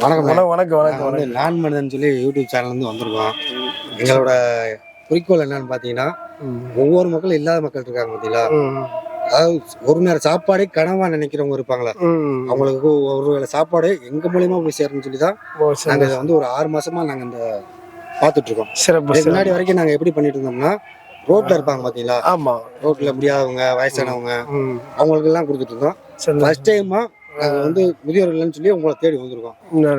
வணக்கம். வணக்கம் வணக்கம் வந்து நான் மனிதன் சொல்லி யூடியூப் சேனல்லேருந்து வந்திருக்கோம். எங்களோட குறிக்கோள் என்னன்னு பார்த்தீங்கன்னா, ஒவ்வொரு மக்களும் இல்லாத மக்கள் இருக்காங்க பார்த்தீங்களா, அதாவது ஒரு நேரம் சாப்பாடே கனவா நினைக்கிறவங்க இருப்பாங்களா, அவங்களுக்கு ஒரு வேளை சாப்பாடு எங்க மூலியமா போய் சேரணும்னு சொல்லி தான் நாங்கள் இதை வந்து ஒரு 6 மாசமா நாங்கள் இந்த பார்த்துட்டு இருக்கோம். சிறப்பு. முன்னாடி வரைக்கும் நாங்கள் எப்படி பண்ணிட்டு இருந்தோம்னா, ரோட்ல இருப்பாங்க பார்த்தீங்களா, ஆமா, ரோட்ல முடியாதவங்க வயசானவங்க அவங்களுக்கு எல்லாம் கொடுத்துட்டு இருந்தோம். ஃபர்ஸ்ட் டைமா நாங்கள் வந்து முதியோர்கள்னு சொல்லி உங்களை தேடி வந்திருக்கோம்.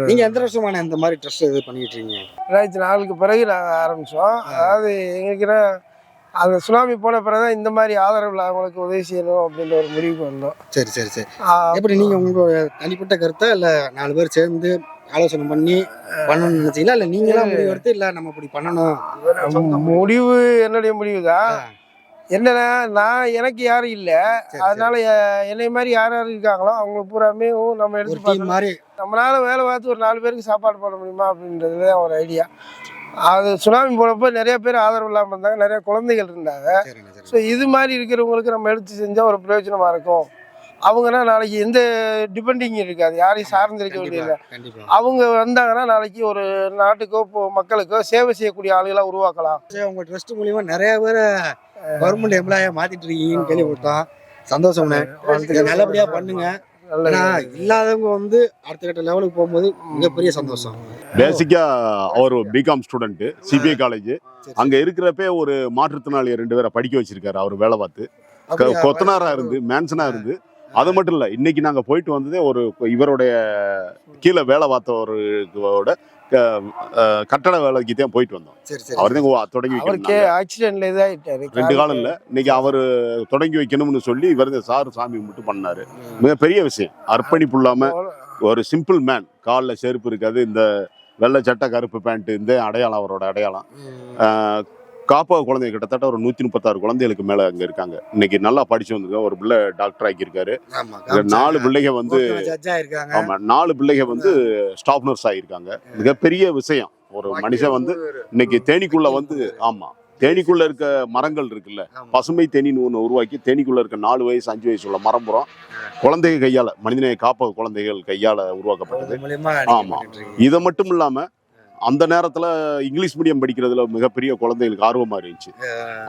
நீங்க எந்த வருஷமான இந்த மாதிரி ட்ரஸ்ட் இது பண்ணிட்டு இருக்கீங்க? 2004க்கு பிறகு நாங்கள் ஆரம்பித்தோம். அதாவது எங்களுக்கு அந்த சுனாமி போன பிறகுதான் இந்த மாதிரி ஆதரவு இல்லாதவங்களுக்கு உதவி செய்யணும் அப்படின்ற ஒரு முடிவுக்கு வந்தோம். சரி சரி சரி. எப்படி நீங்க உங்களோட தனிப்பட்ட கருத்தை இல்லை 4 பேர் சேர்ந்து ஆலோசனை பண்ணி பண்ணணும்னு நினைச்சீங்களா, இல்லை நீங்களா முடிவு எடுத்து இல்லை நம்ம இப்படி பண்ணணும்? முடிவு என்னுடைய முடிவு தான். என்னன்னா, எனக்கு யாரும் இல்லை, அதனால என்னை மாதிரி யார் யார் இருக்காங்களோ அவங்க பூராமே நம்ம எடுத்து மாதிரி நம்மளால வேலை பார்த்து ஒரு 4 பேருக்கு சாப்பாடு போட முடியுமா அப்படின்றது தான் ஒரு ஐடியா. அது சுனாமி போனப்போ நிறைய பேர் ஆதரவு இல்லாமல் இருந்தாங்க, நிறைய குழந்தைகள் இருந்தாங்க. ஸோ இது மாதிரி இருக்கிறவங்களுக்கு நம்ம எடுத்து செஞ்சால் ஒரு பிரயோஜனமாக இருக்கும். அவங்கன்னா நாளைக்கு எந்த டிபெண்டிங் இருக்காது, யாரையும் சார்ந்து இருக்க வேண்டியது. அவங்க வந்தாங்கன்னா நாளைக்கு ஒரு நாட்டுக்கோ மக்களுக்கோ சேவை செய்யக்கூடிய ஆளுகளாக உருவாக்கலாம். உங்க ட்ரஸ்ட் மூலியமா நிறைய பேர் கவர்மெண்ட் எம்ப்ளாயா மாத்திட்டு இருக்கீங்கன்னு கேள்விப்பட்டோம். சந்தோஷம், நல்லபடியா பண்ணுங்க. இல்லாதவங்க வந்து அடுத்த கட்ட லெவலுக்கு போகும்போது மிகப்பெரிய சந்தோஷம். பேசிக்கா அவர் பிகாம் ஸ்டூடெண்ட், சிபிஐ காலேஜ். அங்க இருக்கிறப்ப ஒரு மாற்றுத்திறனாளியை 2 பேரை படிக்க வச்சிருக்காரு. அவர் வேலை பார்த்து கொத்தனாரா இருந்து மேன்சனா இருந்து. அது மட்டும் இல்ல, இன்னைக்கு நாங்க போயிட்டு வந்ததே ஒரு இவருடைய கீழே வேலை பார்த்தவரோட கட்டட வேலைக்கு தான் போயிட்டு வந்தோம். அவர் தான் தொடங்கி ஆக்சிடென்ட்ல 2 காலம் இல்ல, இன்னைக்கு அவரு தொடங்கி வைக்கணும்னு சொல்லி இவர் சாரு சாமி மட்டும் பண்ணாரு. மிகப்பெரிய விஷயம். அர்ப்பணிப்பு இல்லாம ஒரு சிம்பிள் மேன். காலில் செருப்பு இருக்காது, இந்த வெள்ளை சட்டை கருப்பு பேண்ட், இந்த அடையாளம் அவரோட அடையாளம். காப்பக குழந்தைங்க கிட்டத்தட்ட ஒரு 136 குழந்தைகளுக்கு மேல அங்க இருக்காங்க. இன்னைக்கு நல்லா படிச்சு வந்திருக்காங்க. ஒரு பிள்ளை டாக்டர் ஆக்கியிருக்காரு. 4 பிள்ளைங்க வந்து 4 பிள்ளைங்க வந்து ஸ்டாஃப் நர்ஸ் ஆகியிருக்காங்க. மிகப்பெரிய விஷயம். ஒரு மனுஷன் வந்து இன்னைக்கு தேனிக்குள்ள வந்து தேனிக்குள்ள இருக்க மரங்கள் இருக்குல்ல, பசுமை தேனின்னு ஒன்று உருவாக்கி தேனிக்குள்ள இருக்க 4 வயசு 5 வயசு உள்ள மரம்புறம் குழந்தைகள் கையால, மனிதநேய காப்பக குழந்தைகள் கையால உருவாக்கப்பட்டது. ஆமா. இதை மட்டும் இல்லாம அந்த நேரத்துல இங்கிலீஷ் மீடியம் படிக்கிறதுல மிகப்பெரிய குழந்தைகளுக்கு ஆர்வமா இருந்துச்சு.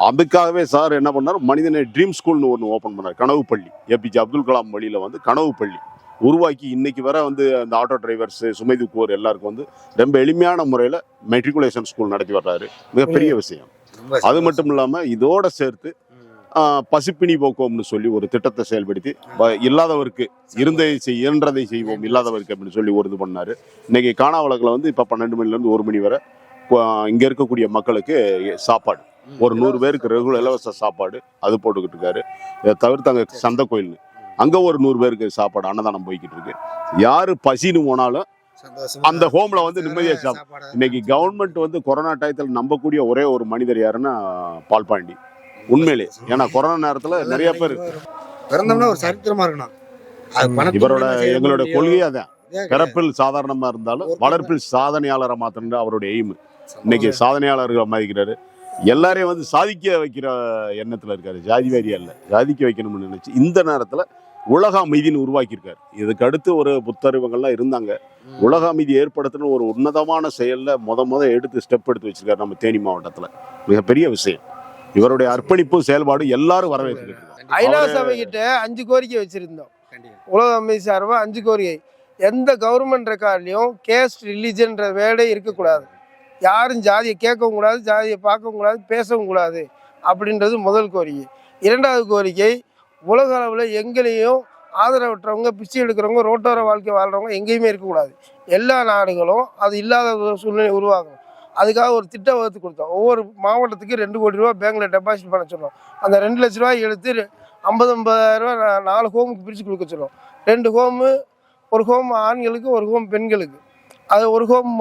அதுக்காகவே சார் என்ன பண்ணாரு, மனிதனை ட்ரீம் ஸ்கூல்னு ஒன்று ஓபன் பண்ணார். கனவு பள்ளி. ஏபிஜே அப்துல் கலாம் வழியில வந்து கனவு பள்ளி உருவாக்கி இன்னைக்கு வர வந்து அந்த ஆட்டோ டிரைவர்ஸ், சுமை தூக்குவோர் எல்லாருக்கும் வந்து ரொம்ப எளிமையான முறையில மெட்ரிகுலேஷன் ஸ்கூல் நடத்தி வர்றாரு. மிகப்பெரிய விஷயம். அது மட்டும் இல்லாம இதோட சேர்த்து பசிப்பினி போக்குவோம்னு சொல்லி ஒரு திட்டத்தை செயல்படுத்தி இல்லாதவருக்கு இயன்றதை செய்வோம் இல்லாதவருக்கு அப்படின்னு சொல்லி ஒரு இது பண்ணாரு. இன்னைக்கு காணாவளக்கில் வந்து இப்போ 12 மணிலேருந்து 1 மணி வரை இங்க இருக்கக்கூடிய மக்களுக்கு சாப்பாடு, ஒரு 100 பேருக்கு ரெகுலர் இலவச சாப்பாடு அது போட்டுக்கிட்டு இருக்காரு. இதை தவிர்த்து அங்கே சந்தை கோயில், அங்க ஒரு 100 பேருக்கு சாப்பாடு அன்னதானம் போய்கிட்டு இருக்கு. யாரு பசின்னு போனாலும் அந்த ஹோம்ல வந்து நிம்மதியா சாப்பிடும். இன்னைக்கு கவர்மெண்ட் வந்து கொரோனா டயத்தில் நம்பக்கூடிய ஒரே ஒரு மனிதர் யாருன்னா பால்பாண்டி. உண்மையிலே, ஏன்னா கொரோனா நேரத்துல நிறைய பேர் பிறந்தோம்னா ஒரு சரித்திரமா இருக்கணும். இவரோட எங்களோட கொள்கையே அதான். பிறப்பில் சாதாரணமா இருந்தாலும் வளர்ப்பில் சாதனையாளரை மாத்திர அவருடைய எய்ம். இன்னைக்கு சாதனையாளர்களை மதிக்கிறாரு. எல்லாரையும் வந்து சாதிக்க வைக்கிற எண்ணத்துல இருக்காரு. ஜாதி வாரியா இல்ல, சாதிக்க வைக்கணும்னு நினைச்சு இந்த நேரத்துல உலக அமைதின்னு உருவாக்கியிருக்காரு. இதுக்கு அடுத்து ஒரு புத்தறிவங்கள்லாம் இருந்தாங்க. உலக அமைதி ஏற்படுத்தணும் ஒரு உன்னதமான செயல்ல முத எடுத்து ஸ்டெப் எடுத்து வச்சிருக்காரு நம்ம தேனி மாவட்டத்துல. மிகப்பெரிய விஷயம். இவருடைய அர்ப்பணிப்பு செயல்பாடு எல்லாரும் வரவேற்று. ஐநா சபை கிட்ட 5 கோரிக்கை வச்சிருந்தோம். உலக அமைதி சார்பா 5 கோரிக்கை. எந்த கவர்மெண்ட் ரெக்கார்ட்லயும் கேஸ்ட் ரிலிஜன்ற வேர்டே இருக்கக்கூடாது. யாரும் ஜாதியை கேட்கவும் கூடாது, ஜாதியை பார்க்கவும் கூடாது, பேசவும் கூடாது அப்படின்றது முதல் கோரிக்கை. 2வது கோரிக்கை, உலக அளவில் எங்கேயும் ஆதரவற்றவங்க, பிச்சை எடுக்கிறவங்க, ரோட்டோர வாழ்க்கை வாழ்றவங்க எங்கேயுமே இருக்கக்கூடாது. எல்லா நாடுகளும் அது இல்லாத சூழ்நிலை உருவாகணும். அதுக்காக ஒரு திட்டம் வகுத்து கொடுத்தோம். ஒவ்வொரு மாவட்டத்துக்கு 2 கோடி ரூபா பேங்க்ல டெபாசிட் பண்ண சொன்னோம். அந்த 2 லட்ச ரூபாய் எடுத்து 50,000 ரூபா 4 ஹோமுக்கு பிரித்து கொடுக்க சொன்னோம். 2 ஹோமு, ஒரு ஹோம் ஆண்களுக்கு, ஒரு ஹோம் பெண்களுக்கு. அது ஒரு ஹோம்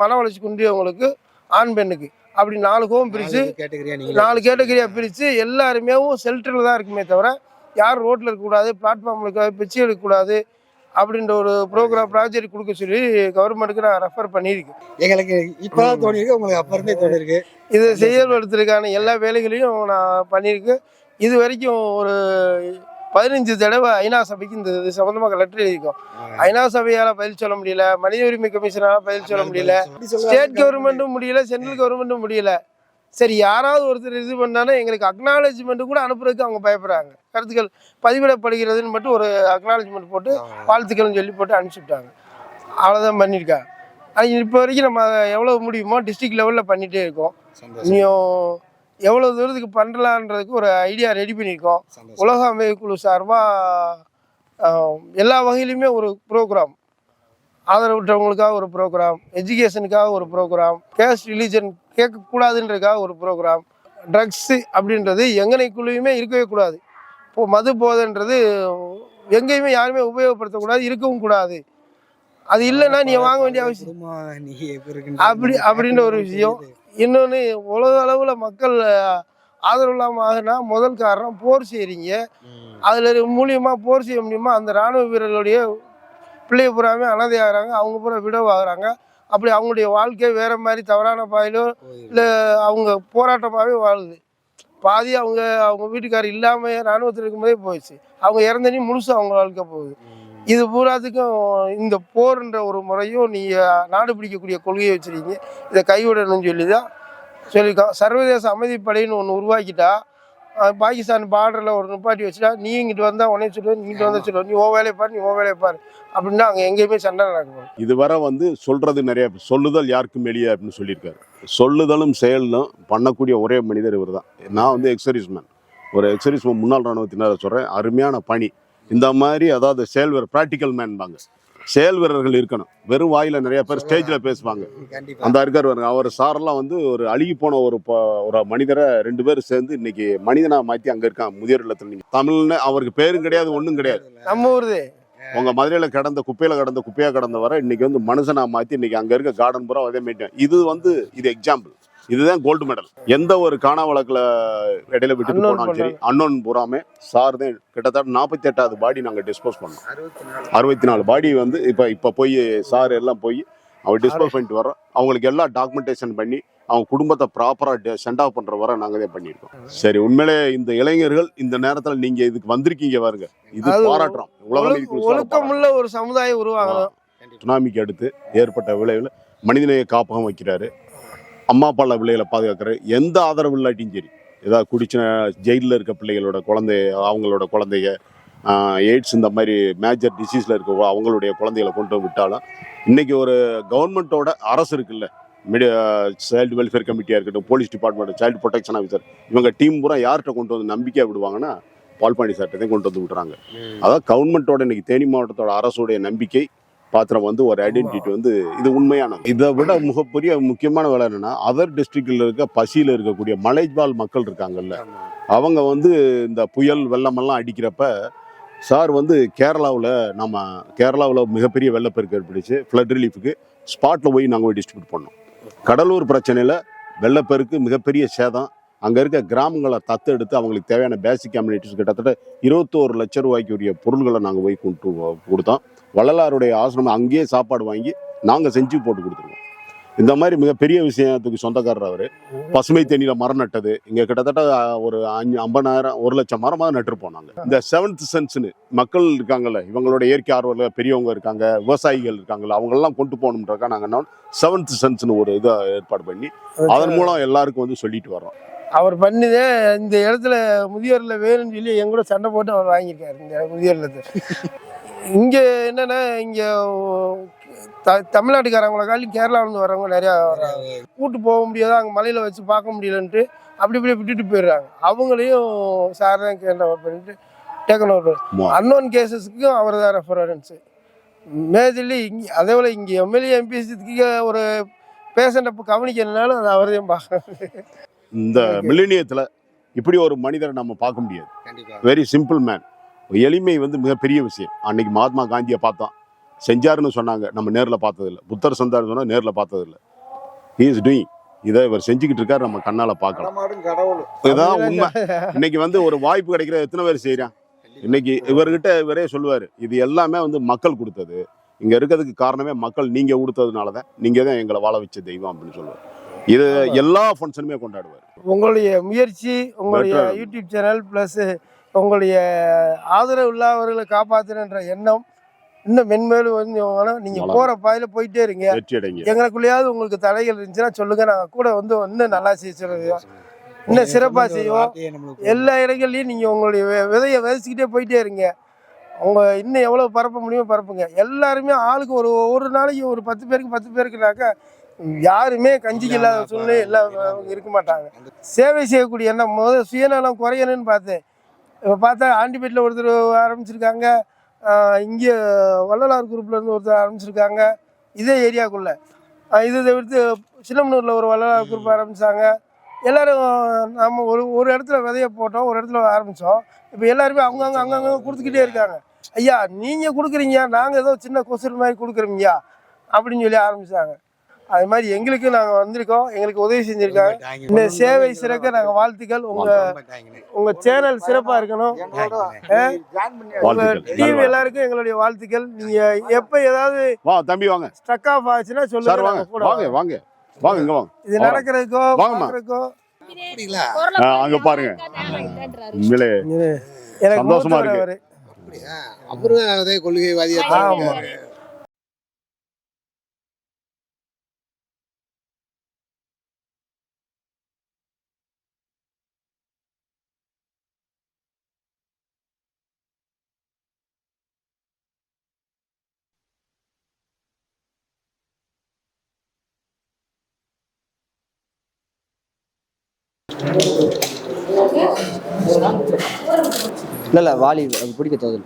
மன வளர்ச்சி குன்றியவங்களுக்கு, ஆண் பெண்ணுக்கு, அப்படி 4 ஹோம் பிரித்து 4 கேட்டகரியா பிரித்து எல்லாருமே ஷெல்டரில் தான் இருக்குமே தவிர யாரும் ரோட்டில் இருக்கக்கூடாது, பிளாட்ஃபார்மில் இருக்காது, பிச்சை எடுக்கக்கூடாது அப்படின்ற ஒரு ப்ராஜெக்ட் கொடுக்க சொல்லி கவர்மெண்ட்டுக்கு நான் ரெஃபர் பண்ணியிருக்கேன். எங்களுக்கு இப்போதான் தோணிருக்கு, உங்களுக்கு அப்போ இருந்தே தோணிருக்கு. இது செயல்படுத்துறதுக்கான எல்லா வேலைகளையும் நான் பண்ணியிருக்கேன். இது வரைக்கும் ஒரு 15 தடவை ஐநா சபைக்கு இந்த இது சம்பந்தமாக லெட்டர் எழுதியிருக்கோம். ஐநா சபையால் பதில் சொல்ல முடியல, மனித உரிமை கமிஷனால் பதில் சொல்ல முடியல, ஸ்டேட் கவர்மெண்ட்டும் முடியல, சென்ட்ரல் கவர்மெண்ட்டும் முடியல. சரி, யாராவது ஒருத்தர் இது பண்ணாலும் எங்களுக்கு அக்னாலஜ்மெண்ட் கூட அனுப்புறதுக்கு அவங்க பயப்படுறாங்க. கருத்துக்கள் பதிவிடப்படுகிறதுன்னு மட்டும் ஒரு அக்னாலஜ்மெண்ட் போட்டு வாழ்த்துக்கள்னு சொல்லி போட்டு அனுப்பிச்சுட்டாங்க. அவ்வளோதான் பண்ணியிருக்காங்க. அது இப்போ வரைக்கும் நம்ம எவ்வளோ முடியுமோ டிஸ்ட்ரிக்ட் லெவலில் பண்ணிகிட்டே இருக்கோம். இனியும் எவ்வளோ தூரத்துக்கு பண்ணலான்றதுக்கு ஒரு ஐடியா ரெடி பண்ணியிருக்கோம். உலக அமைப்புக்குழு சார்பாக எல்லா வகையிலுமே ஒரு ப்ரோக்ராம், ஆதரவற்றவங்களுக்காக ஒரு ப்ரோக்ராம், எஜுகேஷனுக்காக ஒரு ப்ரோக்ராம், கேஸ்ட் ரிலீஜன் கேட்கக்கூடாதுன்றதுக்காக ஒரு ப்ரோக்ராம், ட்ரக்ஸு அப்படின்றது எங்கனைக்குள்ளேயுமே இருக்கவே கூடாது. இப்போது மது போதைன்றது எங்கேயுமே யாருமே உபயோகப்படுத்தக்கூடாது, இருக்கவும் கூடாது. அது இல்லைன்னா நீ வாங்க வேண்டிய அவசியம் அப்படின்ற ஒரு விஷயம். இன்னொன்று, உலக அளவில் மக்கள் ஆதரவு இல்லாமல் ஆகுனா முதல் காரணம் போர் செய்கிறீங்க. அதில் மூலியமாக போர் செய்ய முடியுமா, அந்த இராணுவ வீரர்களுடைய பிள்ளைய பூராமே அனாதை ஆகிறாங்க, அவங்க பூரா விடவாகிறாங்க. அப்படி அவங்களுடைய வாழ்க்கை வேறு மாதிரி தவறான பாதையிலோ இல்லை அவங்க போராட்டமாகவே வாழுது. பாதி அவங்க வீட்டுக்காரர் இல்லாமல் இராணுவத்தில் இருக்கும்போதே போயிடுச்சு. அவங்க இறந்தனி முழுசு அவங்க வாழ்க்கை போகுது. இது பூராத்துக்கும் இந்த போர்ன்ற ஒரு முறையும் நீங்கள் நாடு பிடிக்கக்கூடிய கொள்கையை வச்சுருக்கீங்க, இதை கைவிடணும்னு சொல்லி தான் சொல்லியிருக்கோம். சர்வதேச அமைதிப்படைன்னு ஒன்று உருவாக்கிட்டா, பாகிஸ்தான் பார்டரில் ஒரு நிப்பாட்டி வச்சுட்டா, நீ இங்கிட்டு வந்தால் உடனே சொல்லுவேன், நீங்கிட்டு வந்தால் சொல்லுவேன், நீ ஓ வேலையை பாரு, நீ ஓ வேலையை பாரு அப்படின்னா அங்கே எங்கேயுமே சண்டை நடக்கும். இதுவரை சொல்றது நிறைய, சொல்லுதல் யாருக்கும் வெளியே அப்படின்னு சொல்லியிருக்காரு. சொல்லுதலும் செயலும் பண்ணக்கூடிய ஒரே மனிதர் இவர் தான். நான் எக்ஸர்வீஸ்மேன், ஒரு எக்ஸர்வீஸ்மேன், முன்னாள் இராணுவத்தினர் சொல்கிறேன். அருமையான பணி இந்த மாதிரி, அதாவது செயல் வீரர், ப்ராக்டிக்கல் மேன்பாங்க. செயல் வீரர்கள் இருக்கணும். வெறும் வாயில நிறைய பேர் ஸ்டேஜில் பேசுவாங்க. அந்த இருக்கார் அவர் சாரெல்லாம் ஒரு அழுகி போன ஒரு மனிதரை 2 பேர் சேர்ந்து இன்னைக்கு மனிதனா மாற்றி அங்கே இருக்கான் முதியோர் இல்லத்தில். நீங்கள் தமிழ்னு அவருக்கு பேரும் கிடையாது, ஒன்றும் கிடையாது. நம்ம ஊருது உங்க மதுரையில் குப்பையா கடந்த வர இன்னைக்கு மனுஷனா மாற்றி இன்னைக்கு அங்கே இருக்க கார்டன் பூரா அதே மாட்டேன். இது எக்ஸாம்பிள். இதுதான் கோல்டு மெடல். எந்த ஒரு காணா வழக்கில் இடையில விட்டுட்டு போனாலும் சரி, அன்னோன் பூராமே சார் தான். கிட்டத்தட்ட 48வது பாடி நாங்கள் டிஸ்போஸ் பண்ணோம். 64 பாடி இப்போ போய் சார் எல்லாம் போய் அவர் டிஸ்போஸ் பண்ணிட்டு வரோம். அவங்களுக்கு எல்லாம் டாக்குமெண்டேஷன் பண்ணி அவங்க குடும்பத்தை ப்ராப்பராக சென்ட் ஆஃப் பண்ணுற வர நாங்கள் தான் பண்ணியிருக்கோம். சரி, உண்மையிலே இந்த இளைஞர்கள் இந்த நேரத்தில் நீங்கள் இதுக்கு வந்திருக்கீங்க பாருங்க, இது பாராட்டுறோம். ஒழுக்கமுள்ள ஒரு சமுதாயம் உருவாகணும். சுனாமிக்கு அடுத்து ஏற்பட்ட விளைவில் மனிதநேய காப்பகம் வைக்கிறாரு. அம்மா அப்பால பிள்ளைகளை பாதுகாக்கிறாரு. எந்த ஆதரவு இல்லாட்டியும் சரி, ஏதாவது குடிச்ச ஜெயிலில் இருக்க பிள்ளைகளோட அவங்களோட குழந்தைங்க, எய்ட்ஸ் இந்த மாதிரி மேஜர் டிசீஸில் இருக்க அவங்களுடைய குழந்தைகளை கொண்டு விட்டாலும், இன்னைக்கு ஒரு கவர்மெண்ட்டோட அரசு இருக்குல்ல, சைல்டு வெல்ஃபேர் கமிட்டியாக இருக்கட்டும், police department, child protection officer, இவங்க டீம் பூரா யார்கிட்ட கொண்டு வந்து நம்பிக்கையாக விடுவாங்கன்னா பால்பாண்டி சார்கிட்டே கொண்டு வந்து விட்டுறாங்க. அதான் கவர்மெண்ட்டோட இன்னைக்கு தேனி மாவட்டத்தோட அரசுடைய நம்பிக்கை பாத்திரம் ஒரு ஐடென்டிட்டி இது உண்மையானது. இதை விட மிகப்பெரிய முக்கியமான வேலை என்னன்னா, அதர் டிஸ்ட்ரிக்ட்ல இருக்க பசியில் இருக்கக்கூடிய மலைவாழ் மக்கள் இருக்காங்கல்ல, அவங்க இந்த புயல் வெள்ளமெல்லாம் அடிக்கிறப்ப சார் கேரளாவில் மிகப்பெரிய வெள்ளப்பெருக்கு ஏற்பட்டுச்சு. ஃப்ளட் ரிலீஃபுக்கு ஸ்பாட்டில் போய் நாங்கள் டிஸ்ட்ரிபியூட் பண்ணோம். கடலூர் பிரச்சனையில் வெள்ளப்பெருக்கு மிகப்பெரிய சேதம். அங்கே இருக்க கிராமங்களை தத்தெடுத்து அவங்களுக்கு தேவையான பேசிக் கம்யூனிட்டிஸ் கிட்டத்தட்ட 21 லட்சம் ரூபாய்க்கு உரிய பொருள்களை நாங்கள் போய் கொடுத்தோம். வள்ளலாருடைய ஆசிரமம் அங்கேயே சாப்பாடு வாங்கி நாங்கள் செஞ்சு போட்டு கொடுத்துருக்கோம். இந்த மாதிரி மிகப்பெரிய விஷயத்துக்கு சொந்தக்காரர் அவர். பசுமை தேனியில் மரம் நட்டது, இங்கே கிட்டத்தட்ட ஒரு 50,000 1 லட்சம் மரமாக நட்டுருப்போம் நாங்கள். இந்த 7th சென்ஸ்னு மக்கள் இருக்காங்கல்ல, இவங்களோட இயற்கை ஆர்வலர் பெரியவங்க இருக்காங்க, விவசாயிகள் இருக்காங்கல்ல, அவங்களெல்லாம் கொண்டு போகணுன்றக்கா நாங்கள் 7th சென்ஸ்னு ஒரு இதை ஏற்பாடு பண்ணி அதன் மூலம் எல்லாருக்கும் சொல்லிட்டு வர்றோம். அவர் பண்ணிதே இந்த இடத்துல முதியோரில் வேணும்னு சொல்லி எங்கூட சண்டை போட்டு அவர் வாங்கியிருக்காரு இந்த முதியோரில். இங்கே என்னென்னா, இங்கே தமிழ்நாட்டுக்காரவங்கள காலையும் கேரளாவிலேருந்து வரவங்க நிறையா வர்றாங்க. கூட்டு போக முடியாது, அங்கே மலையில் வச்சு பார்க்க முடியலன்ட்டு அப்படி இப்படி விட்டுட்டு போயிடுறாங்க. அவங்களையும் சார் தான் கேண்டவர் பண்ணிட்டு டேக்கன் அன்னோன் கேசஸ்க்கும் அவர் தான் ரெஃபரன்ஸு. மேஜர்லி அதே போல் இங்கே எம்எல்ஏ எம்பிசிக்கு ஒரு பேஷண்ட்டை இப்போ கவனிக்கணுனாலும் அது அவர் தான் பார்க்கணும். இந்த மில்லினியத்தில் இப்படி ஒரு மனிதரை நம்ம பார்க்க முடியாது. Very simple man. எளிமை மிகப்பெரிய விஷயம். அன்னைக்கு மகாத்மா காந்தியை பார்த்தோம், செஞ்சாருன்னு சொன்னாங்க, நம்ம நேரில் பார்த்ததில்லை. புத்தர் செஞ்சாருன்னு சொன்னால் நேரில் பார்த்ததில்லை. He is doing. இதை இவர் செஞ்சுக்கிட்டு இருக்காரு, நம்ம கண்ணால் பார்க்கலாம். இதுதான் உண்மை. இன்னைக்கு ஒரு வாய்ப்பு கிடைக்கிற எத்தனை பேர் செய்கிறான். இன்னைக்கு இவர்கிட்ட இவரே சொல்லுவார், இது எல்லாமே மக்கள் கொடுத்தது, இங்கே இருக்கிறதுக்கு காரணமே மக்கள், நீங்கள் கொடுத்ததுனால தான், நீங்கள் தான் எங்களை வாழ வச்ச தெய்வம் அப்படின்னு சொல்லுவார். இது எல்லா ஃபங்க்ஷனுமே கொண்டாடுவார். உங்களுடைய முயற்சி, உங்களுடைய யூடியூப் சேனல் ப்ளஸ் உங்களுடைய ஆதரவு இல்லாதவர்களை காப்பாற்றுன்ற எண்ணம் இன்னும் மென்மேலும் வந்து நீங்கள் போகிற பாதையில் போயிட்டே இருங்க. எங்களுக்குள்ளேயாவது உங்களுக்கு தடைகள் இருந்துச்சுன்னா சொல்லுங்கள், நாங்கள் கூட வந்து இன்னும் நல்லா செய்வோம், இன்னும் சிறப்பாக செய்வோம். எல்லா இடங்கள்லையும் நீங்கள் உங்களுடைய விதையை விதைச்சிக்கிட்டே போயிட்டே இருங்க. அவங்க இன்னும் எவ்வளோ பரப்ப முடியுமோ பரப்புங்க. எல்லாருமே ஆளுக்கு ஒரு நாளைக்கு ஒரு 10 பேருக்கு 10 பேருக்குனாக்கா யாருமே கஞ்சிக்கு இல்லாத சூழ்நிலை எல்லாம் இருக்க மாட்டாங்க. சேவை செய்யக்கூடிய எண்ணம் முதல் சுயநலம் குறையணும்னு பார்த்தேன். இப்போ பார்த்தா ஆண்டிப்பேட்டில் ஒருத்தர் ஆரம்பிச்சிருக்காங்க, இங்கே வள்ளலார் குரூப்லேருந்து ஒருத்தர் ஆரம்பிச்சிருக்காங்க இதே ஏரியாவுக்குள்ளே. இதை தவிர்த்து சின்னமனூரில் ஒரு வள்ளலார் குரூப் ஆரம்பித்தாங்க. எல்லோரும் நம்ம ஒரு இடத்துல விதைய போட்டோம், ஒரு இடத்துல ஆரம்பித்தோம். இப்போ எல்லாருமே அங்கங்கே கொடுத்துக்கிட்டே இருக்காங்க. ஐயா நீங்கள் கொடுக்குறீங்க, நாங்கள் ஏதோ சின்ன கொசுறு மாதிரி கொடுக்குறோம்யா அப்படின்னு சொல்லி ஆரம்பித்தாங்க. அது மாதிரி எங்களுக்கு நாங்கள் வந்திருக்கோம், எங்களுக்கு உதவி செஞ்சுருக்காங்க. இந்த சேவை சிறக்க நாங்கள் வாழ்த்துக்கள். உங்கள் சேனல் சிறப்பாக இருக்கணும். உங்கள் டீம் எல்லாருக்கும் எங்களுடைய வாழ்த்துக்கள். நீங்கள் எப்போ ஏதாவது தம்பி வாங்க ஸ்ட்ரக் ஆஃப் ஆச்சுன்னா சொல்லுங்க. இது நடக்கிறதுக்கோ பார்க்கறதுக்கோ அங்க பாருங்க, எனக்கு சந்தோஷமா இருக்கு. அவரும் அதே கொள்கைவாதியா இருக்காரு. இல்லை வாலி பிடிக்க தோதல்.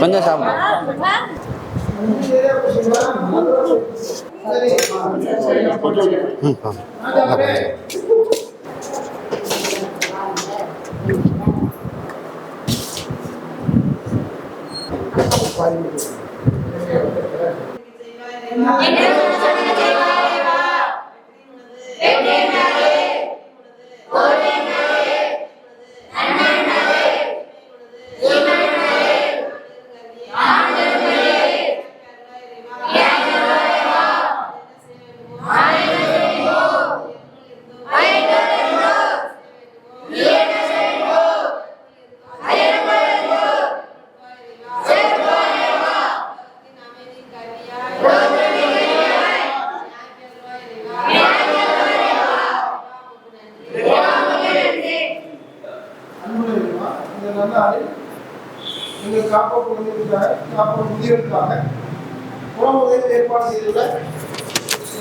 கொஞ்சம் சாப்பிடும். எங்கள் காப்பா குழந்தைகளுக்காக காப்பா முதியோருக்காக உணவு உதவி ஏற்பாடு செய்துள்ள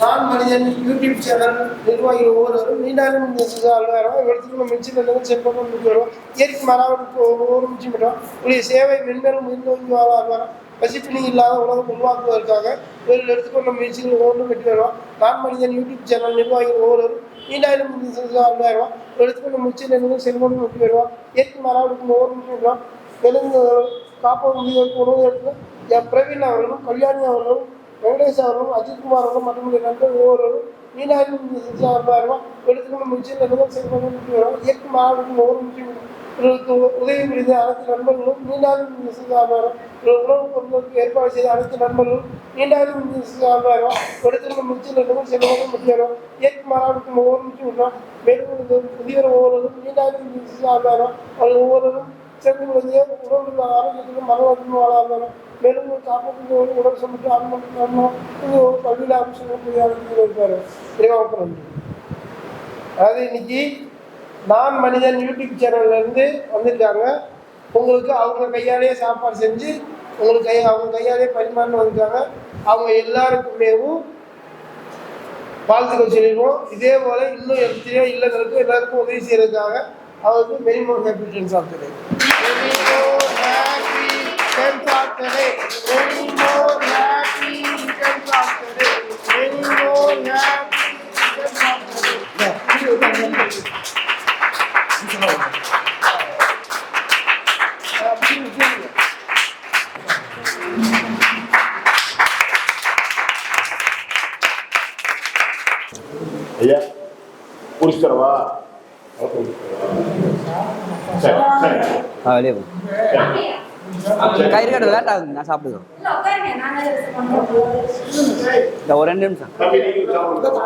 நான் மனிதன் யூடியூப் சேனல் நிர்வாகிகள் ஒவ்வொருவரும் நீண்டாலும் எடுத்துக்கொள்ள மிஞ்சி செப்பம் வருவோம். இயற்கை மராவதுக்கு ஒவ்வொரு மிஞ்சி பெற்றோம். உடைய சேவை மென்மேலும் முன்னோக்கி வாழ்வாரம் பசிப்பிணி இல்லாத உலகம் உருவாக்குவதற்காக இவர்கள் எடுத்துக்கொண்ட முயற்சிகள் ஒவ்வொன்றும் வெற்றி வருவோம். நான் மனிதன் யூடியூப் சேனல் நிர்வாகிகள் ஒவ்வொருவரும் நீண்டாலும் எடுத்துக்கொண்ட முயற்சிகள் செல்வனும் வெற்றி வருவோம். இயற்கை மராவதுக்கு ஒவ்வொரு மிஞ்சி பெற்றோம். தெலுங்கு காப்பா முதியோருக்கு உணவு எடுத்து பிரவீன் அவர்களும் கல்யாணி அவர்களும் வெங்கடேஷ் அவர்களும் அஜித்குமார் அவர்களும் மற்றும் நண்பர் ஒவ்வொருவரும் நீண்டாலும் எடுத்துக்கொண்டு முயற்சியில் செல்வனும் வெற்றி வருவோம். இயற்கை மராவதுக்கு ஒவ்வொரு முக்கியம் உதவி புரிந்த அனைத்து நண்பர்களும் நீண்டாலும் உணவு பொருட்களுக்கு ஏற்பாடு செய்த அனைத்து நண்பர்களும் நீண்டாலும் எடுத்துக்கொண்ட முயற்சியில் செல்வனும் வெற்றி வருவோம். இயற்கை மராவதுக்கு ஒவ்வொரு முக்கியம் மேலும் புதியவர் ஒவ்வொருவரும் நீண்டாலும் அவர்கள் ஒவ்வொருவரும் சென்று குழந்தைய உணவு ஆரோக்கியத்திலும் மனவளர்ச்சியும் வாழாமல் மேலும் காப்பீட்டு உடல் சமைத்து ஒரு பள்ளியில் அமைச்சர் இருப்பார். இறைவாக்கு நன்றி. அதாவது இன்னைக்கு நான் மனிதன் யூடியூப் சேனல்லேருந்து வந்திருக்காங்க. உங்களுக்கு அவங்க கையாலேயே சாப்பாடு செஞ்சு உங்களுக்கு அவங்க கையாலேயே பரிமாறின்னு வந்திருக்காங்க. அவங்க எல்லாருக்குமேவும் வாழ்த்துக்கள் சொல்லிடுவோம். இதே போல் இன்னும் எத்தனையோ இல்லங்களுக்கு எல்லாருக்கும் உதவி செய்யறதுக்காக அவருக்கு many more happy returns of the day. Many more happy returns of the day. Many more happy returns of the day. Many more happy returns of the day. ஐயா குடிச்சிடவா? சரி சரி வெளியே போ. கயிறு கட்ட லேட் ஆகுது, நான் சாப்பிடுவேன். ஒரு 2 நிமிஷம். தம்பி நீங்க சாப்பிடுங்க.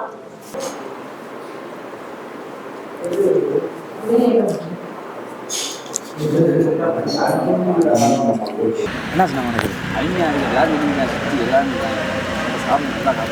என்ன சொன்னாங்க உனக்கு? ஐயா எல்லாரும் சாப்பிடுங்க.